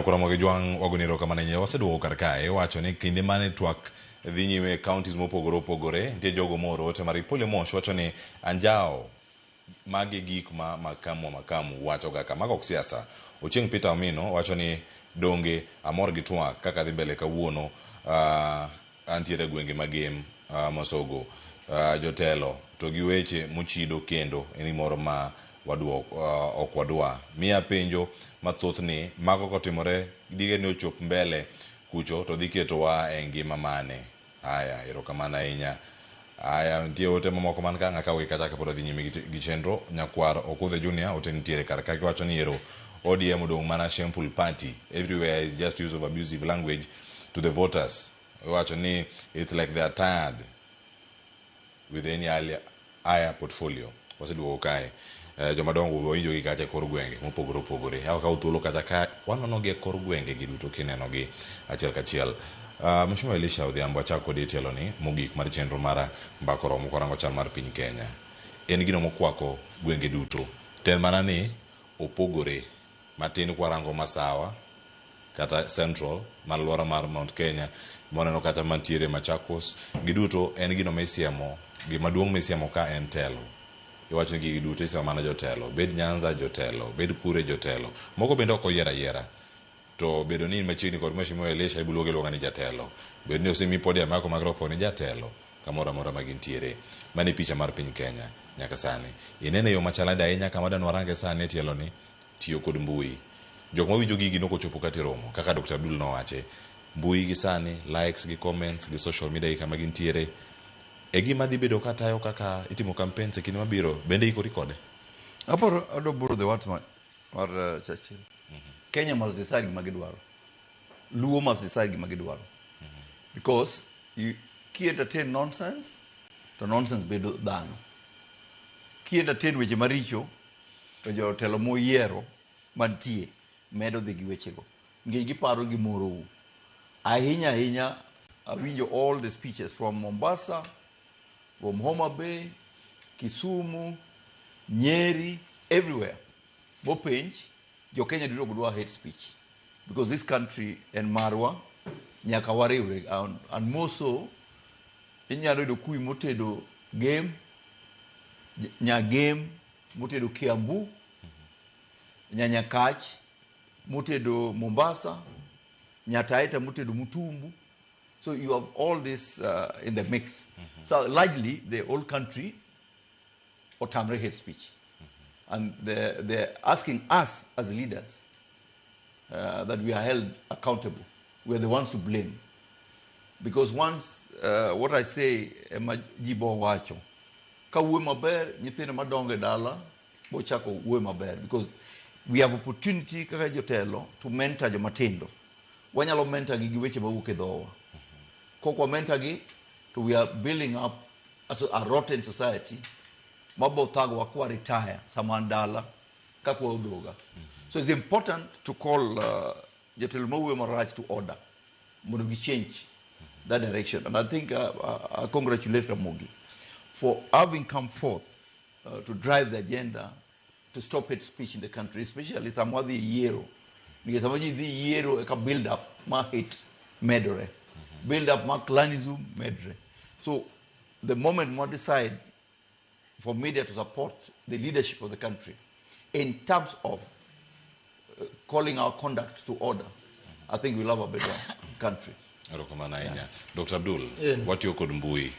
Ramogi Juang Oguniro Kamane waseduogo kar kae wacho ni kinde mane twak dhi nyime counties mopogore opogore nitie jogo moro ote mari Pole Mosh wacho ni anjao magi gik ma makamu wacho ga kama ok siasa. Ochieng Peter Omino wacho ni donge amor gi twak kaka dhi mbele kawuono antiere gwenge magem Masogo Jotelo to gi weche mochido kendo eni moro ma ok wadwa miya penjo mathoth ni mago kotimore dige ne ochop mbele kucho to dhi ketowa e ngima mane. Haya erokamano ahinya. Haya nitie ote mamoko man ka ng'aka we kata kapod dhi nyime gi chenro. Nyakwar Okudhe Junior ote nitiere kar ka wacho ni ero ODM odong' mana shameful party. Everywhere is just use of abusive language to the voters. Wacho ni it's like they are tired with any higher portfolio. Waseduogo kae jomadongo winjo gi kacha kor gwenge mopogore opogore. Hawa ka uthuolo kata ka wanono gi kor gwenge gi duto kineno gi achiel kachiel. Mheshimiwa Elisha Odhiambo achako kod Jotelo ni mogik mar chenro mara mbako romo korango chal mar piny Kenya. En gino mokwako gwenge duto. Ten mana ni opogore matin kwarango masawa kata Central malwara mar Mount Kenya moneno kata mantiere Machakos giduto en gino misiemo gima duong' misiemo ka en telo. Iwacho ni gigi duto isiemo mana jotelo, bed Nyanza jotelo, bed Kure jotelo, moko bende ok oyiera to bedo ni machiegni kod Mheshimiwa Elisha ibuloge luonga ni jatelo, bedo ni osemi podium mako microphone ni jatelo kamoro amora magintiere. Mani picha mar piny Kenya nyaka sani inene yo machalade ahinya kama danwa range sani tielo ni tiyo kod mbui. Jok mawinjo gigi nokochopo kati romo kaka Dr. Abdul nowache mbui gi sani likes gi comments gi social media kama gintiere e gima dhi bedo katayo kaka itimo campaigns e kinde mabiro bende iko rekode. Aparo adoburo the words mar Churchill. Kenya must decide gima gidwaro. Luo must decide gima gidwaro. Because ki entertain nonsense to nonsense bedo dhano. Ki entertain weche maricho to jotelo moyiero mantie medo dhi gi wechego. Ngi giparo gimoro u. Ahinya awinjo all the speeches from Mombasa, from Homa Bay, Kisumu, Nyeri, everywhere. Bopenj, jo Kenya dilo gudwa hate speech. Because this country en marwa, nyaka wariwre. And more so, inyalo do kui motedo game, nya game, motedo Kiambu, nya Kach, motedo Mombasa, nya Taita motedo Mutumbu. So you have all this in the mix. So largely the whole country otamre hate speech. And they're asking us as leaders that we are held accountable. We are the ones to blame. Because once, what I say, majibo wacho, ka uwe maber, nyithine madonge dala, bochako uwe maber. Because we have opportunity kaka jotelo to mentor jomatindo. Wanyalo mentor gi weche mawuok e dhowa. Kokwa mentor gi, to we are building up as a rotten society. Mabo thago wakwa retire samandala kakwa udoga. So it's important to call Jotelo Mawuoyo Marach to order. Mondo change that direction. And I think I congratulate Ramogi for having come forth to drive the agenda to stop hate speech in the country, especially Samwadi Yero. Because Samwadi Yero eka build up ma hate medre. Build up ma clanism medre. So the moment we decide for media to support the leadership of the country in terms of calling our conduct to order, I think we'll have a better country. Dr. Abdul, what you could mbui?